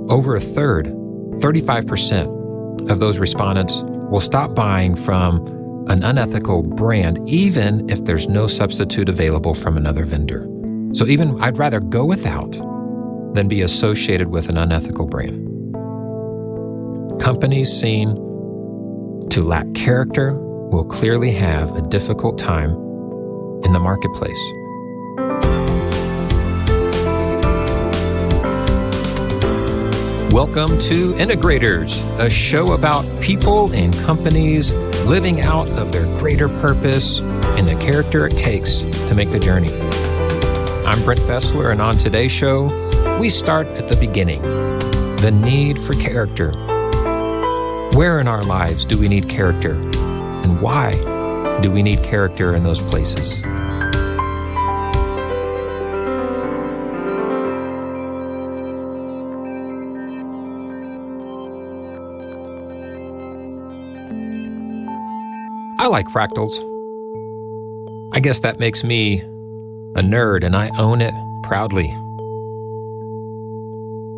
over a third, 35% of those respondents will stop buying from an unethical brand, even if there's no substitute available from another vendor. So even I'd rather go without than be associated with an unethical brand. Companies seen to lack character will clearly have a difficult time in the marketplace. Welcome to Integreaters, a show about people and companies living out of their greater purpose and the character it takes to make the journey. I'm Brent Fessler, and on today's show, we start at the beginning, the need for character. Where in our lives do we need character, and why do we need character in those places? I like fractals. I guess that makes me a nerd, and I own it proudly.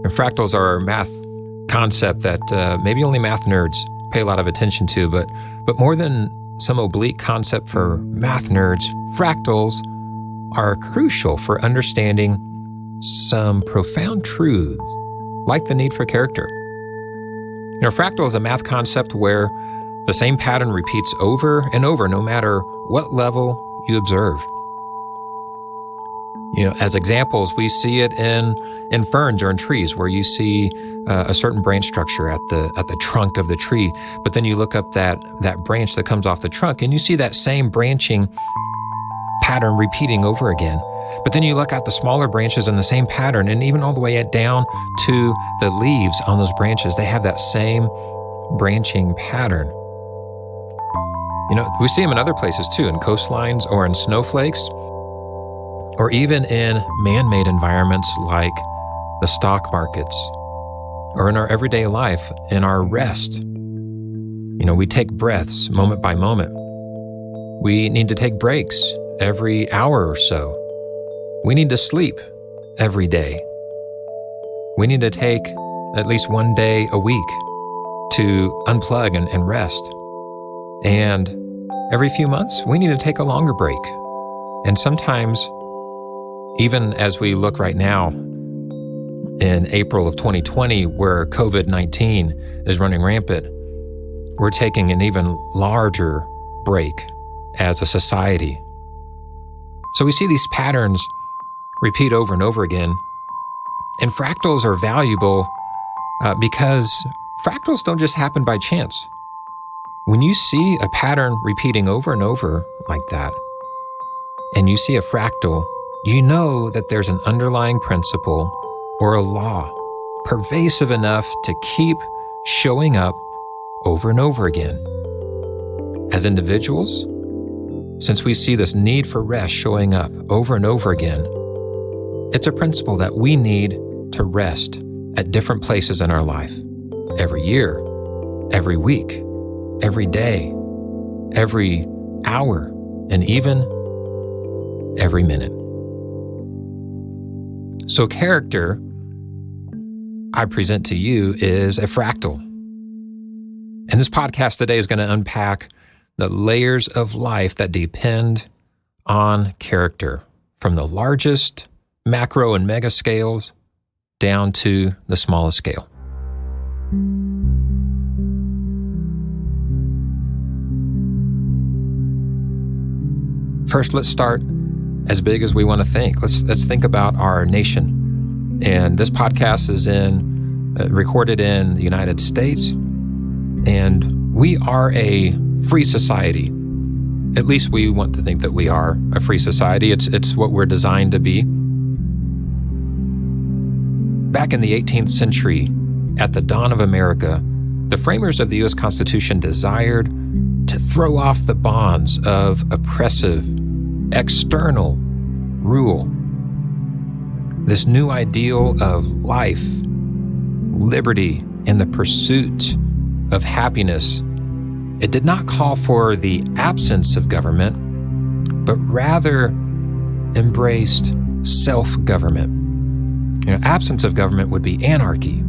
And fractals are a math concept that maybe only math nerds pay a lot of attention to, but more than some oblique concept for math nerds, fractals are crucial for understanding some profound truths, like the need for character. You know, fractal is a math concept where the same pattern repeats over and over, no matter what level you observe. You know, as examples, we see it in ferns or in trees, where you see a certain branch structure at the trunk of the tree, but then you look up that branch that comes off the trunk, and you see that same branching pattern repeating over again. But then you look at the smaller branches in the same pattern, and even all the way down to the leaves on those branches, they have that same branching pattern. You know, we see them in other places too, in coastlines or in snowflakes, or even in man-made environments like the stock markets, or in our everyday life, in our rest. You know, we take breaths moment by moment. We need to take breaks every hour or so. We need to sleep every day. We need to take at least one day a week to unplug and rest. And every few months, we need to take a longer break. And sometimes, even as we look right now in April of 2020, where COVID-19 is running rampant, we're taking an even larger break as a society. So we see these patterns repeat over and over again. And fractals are valuable because fractals don't just happen by chance. When you see a pattern repeating over and over like that, and you see a fractal, you know that there's an underlying principle or a law pervasive enough to keep showing up over and over again. As individuals, since we see this need for rest showing up over and over again, it's a principle that we need to rest at different places in our life, every year, every week, every day, every hour, and even every minute. So character, I present to you, is a fractal. And this podcast today is going to unpack the layers of life that depend on character, from the largest macro and mega scales down to the smallest scale. First, let's start as big as we want to think. Let's think about our nation. And this podcast is recorded in the United States, and we are a free society. At least we want to think that we are a free society. It's what we're designed to be. Back in the 18th century, at the dawn of America, the framers of the U.S. Constitution desired to throw off the bonds of oppressive external rule. This new ideal of life, liberty, and the pursuit of happiness, it did not call for the absence of government, but rather embraced self-government. You know, absence of government would be anarchy,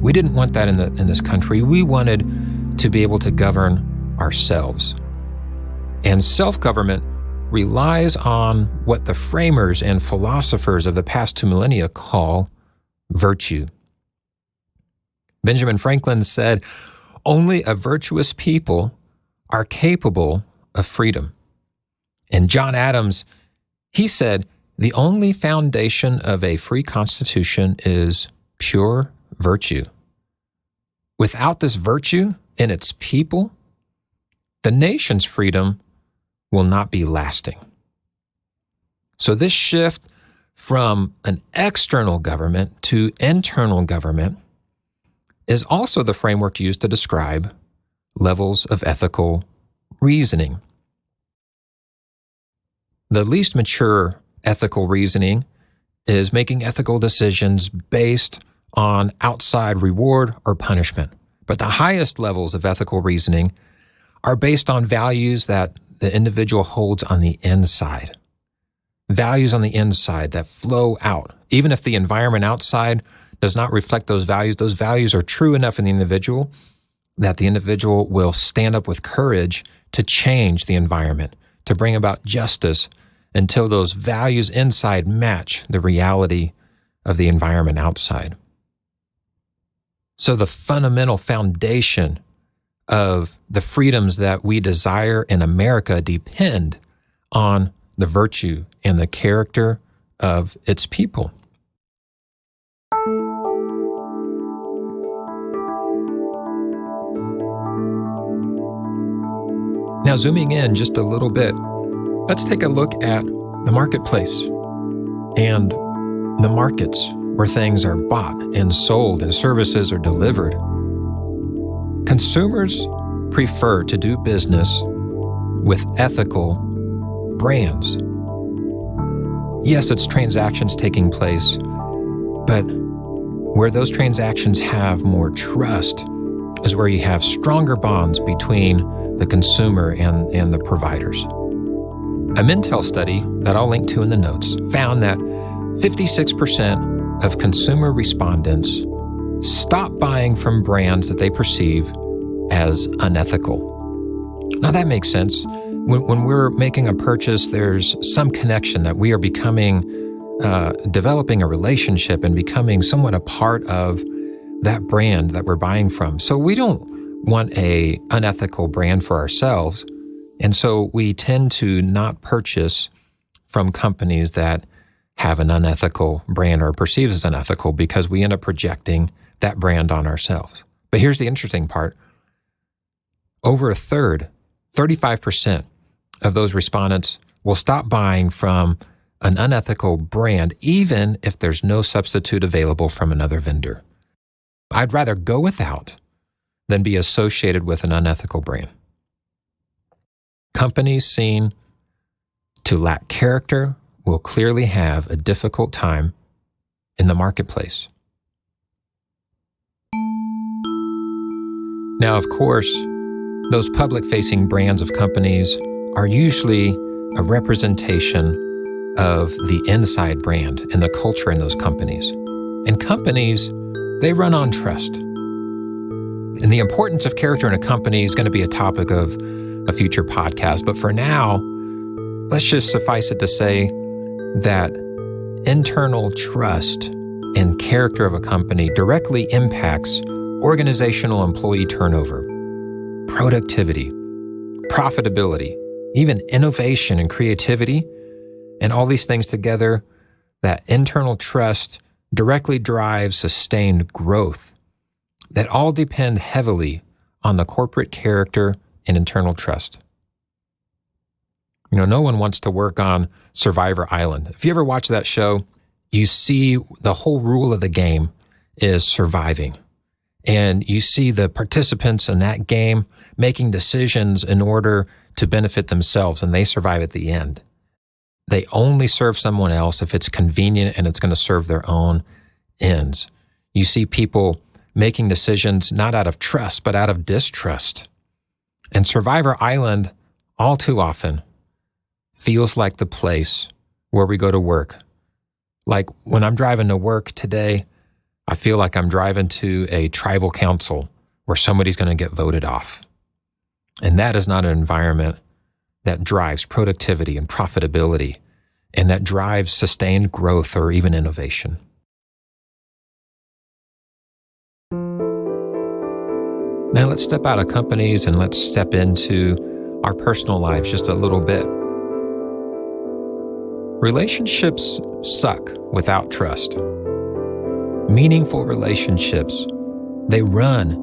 We didn't want that in this country. We wanted to be able to govern ourselves. And self-government relies on what the framers and philosophers of the past 2 millennia call virtue. Benjamin Franklin said, "Only a virtuous people are capable of freedom." And John Adams, he said, "The only foundation of a free constitution is pure virtue. Without this virtue in its people, the nation's freedom will not be lasting." So this shift from an external government to internal government is also the framework used to describe levels of ethical reasoning. The least mature ethical reasoning is making ethical decisions based on outside reward or punishment. But the highest levels of ethical reasoning are based on values that the individual holds on the inside. Values on the inside that flow out. Even if the environment outside does not reflect those values are true enough in the individual that the individual will stand up with courage to change the environment, to bring about justice until those values inside match the reality of the environment outside. So the fundamental foundation of the freedoms that we desire in America depend on the virtue and the character of its people. Now, zooming in just a little bit, let's take a look at the marketplace and the markets where things are bought and sold and services are delivered. Consumers prefer to do business with ethical brands. Yes, it's transactions taking place, but where those transactions have more trust is where you have stronger bonds between the consumer and the providers. A Mintel study that I'll link to in the notes found that 56% of consumer respondents stop buying from brands that they perceive as unethical. Now that makes sense. When we're making a purchase, there's some connection that we are becoming, developing a relationship and becoming somewhat a part of that brand that we're buying from. So we don't want a unethical brand for ourselves. And so we tend to not purchase from companies that have an unethical brand or perceived as unethical because we end up projecting that brand on ourselves. But here's the interesting part. Over a third, 35% of those respondents will stop buying from an unethical brand, even if there's no substitute available from another vendor. I'd rather go without than be associated with an unethical brand. Companies seen to lack character will clearly have a difficult time in the marketplace. Now, of course, those public-facing brands of companies are usually a representation of the inside brand and the culture in those companies. And companies, they run on trust. And the importance of character in a company is going to be a topic of a future podcast. But for now, let's just suffice it to say that internal trust and character of a company directly impacts organizational employee turnover, productivity, profitability, even innovation and creativity. And all these things together, that internal trust directly drives sustained growth that all depend heavily on the corporate character and internal trust. You know, no one wants to work on Survivor Island. If you ever watch that show, you see the whole rule of the game is surviving. And you see the participants in that game making decisions in order to benefit themselves, and they survive at the end. They only serve someone else if it's convenient and it's going to serve their own ends. You see people making decisions not out of trust, but out of distrust. And Survivor Island, all too often, feels like the place where we go to work. Like when I'm driving to work today, I feel like I'm driving to a tribal council where somebody's going to get voted off. And that is not an environment that drives productivity and profitability and that drives sustained growth or even innovation. Now let's step out of companies and let's step into our personal lives just a little bit. Relationships suck without trust. Meaningful relationships, they run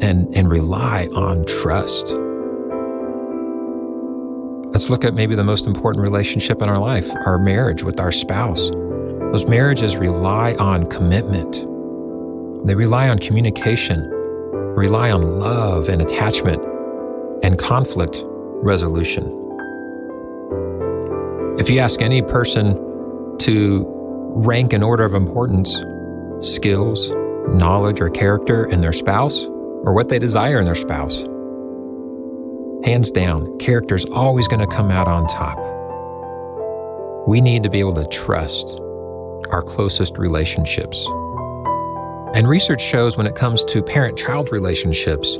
and rely on trust. Let's look at maybe the most important relationship in our life, our marriage with our spouse. Those marriages rely on commitment. They rely on communication, rely on love and attachment and conflict resolution. If you ask any person to rank in order of importance skills, knowledge, or character in their spouse, or what they desire in their spouse, hands down, character's always going to come out on top. We need to be able to trust our closest relationships. And research shows when it comes to parent-child relationships,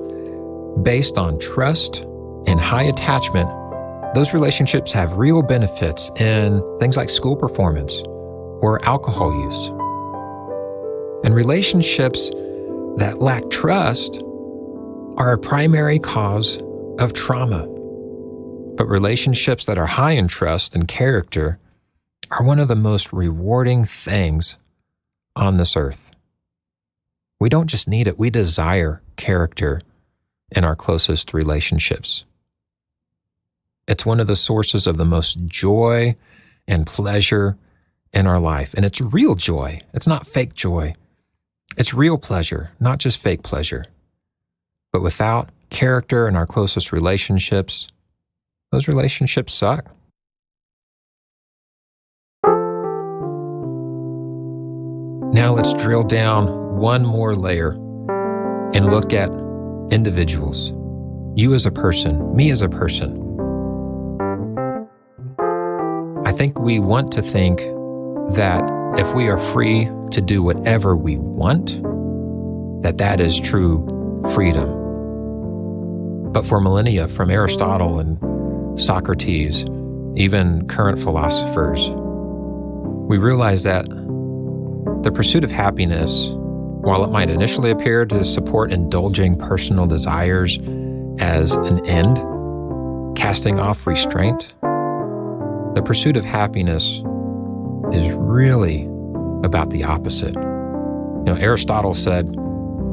based on trust and high attachment, those relationships have real benefits in things like school performance or alcohol use. And relationships that lack trust are a primary cause of trauma. But relationships that are high in trust and character are one of the most rewarding things on this earth. We don't just need it, we desire character in our closest relationships. It's one of the sources of the most joy and pleasure in our life. And it's real joy. It's not fake joy. It's real pleasure, not just fake pleasure. But without character in our closest relationships, those relationships suck. Now let's drill down one more layer and look at individuals. You as a person, me as a person. I think we want to think that if we are free to do whatever we want, that is true freedom. But for millennia, from Aristotle and Socrates, even current philosophers, we realize that the pursuit of happiness, while it might initially appear to support indulging personal desires as an end, casting off restraint, the pursuit of happiness is really about the opposite. Aristotle said,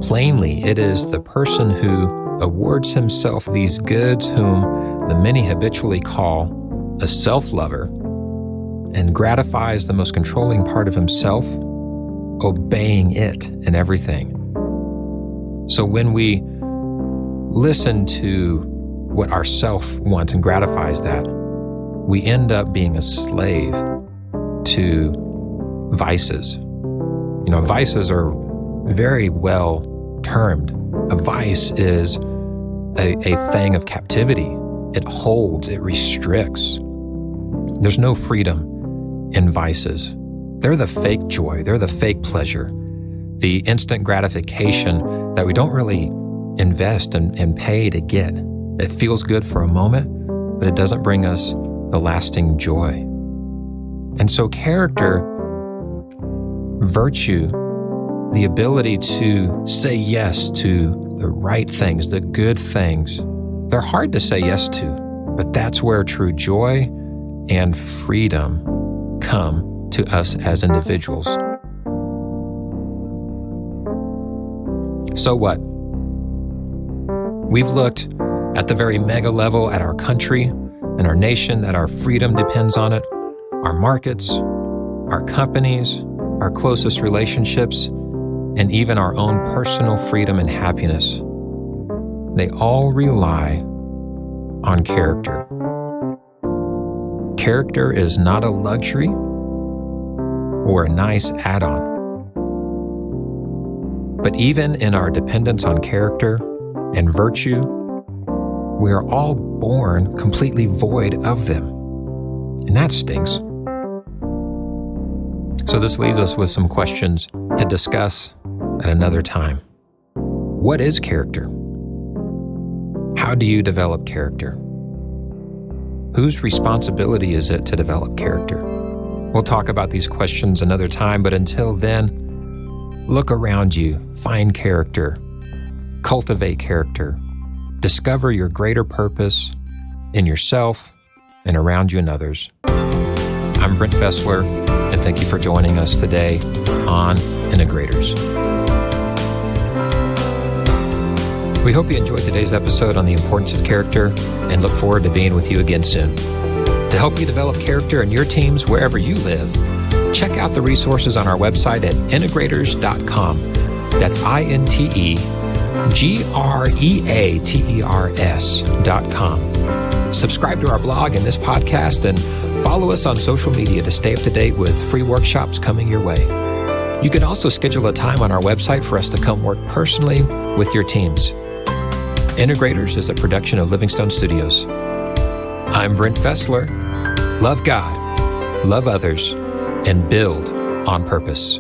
plainly, it is the person who awards himself these goods whom the many habitually call a self-lover and gratifies the most controlling part of himself, obeying it in everything. So when we listen to what our self wants and gratifies that, we end up being a slave to vices. Vices are very well termed. A vice is a thing of captivity. It holds, it restricts. There's no freedom in vices. They're the fake joy, they're the fake pleasure, the instant gratification that we don't really invest and pay to get. It feels good for a moment, but it doesn't bring us the lasting joy. And so character, virtue, the ability to say yes to the right things, the good things, they're hard to say yes to, but that's where true joy and freedom come to us as individuals. So what? We've looked at the very mega level at our country and our nation, that our freedom depends on it, our markets, our companies, our closest relationships, and even our own personal freedom and happiness. They all rely on character. Character is not a luxury or a nice add-on. But even in our dependence on character and virtue, we are all born completely void of them. And that stinks. So this leaves us with some questions to discuss at another time. What is character? How do you develop character? Whose responsibility is it to develop character? We'll talk about these questions another time, but until then, look around you, find character, cultivate character, discover your greater purpose in yourself and around you and others. I'm Brent Fessler, and thank you for joining us today on Integreaters. We hope you enjoyed today's episode on the importance of character and look forward to being with you again soon. To help you develop character in your teams wherever you live, check out the resources on our website at integreaters.com. That's INTEGREATERS.com. Subscribe to our blog and this podcast and follow us on social media to stay up to date with free workshops coming your way. You can also schedule a time on our website for us to come work personally with your teams. Integreators is a production of Livingstone Studios. I'm Brent Fessler. Love God, love others, and build on purpose.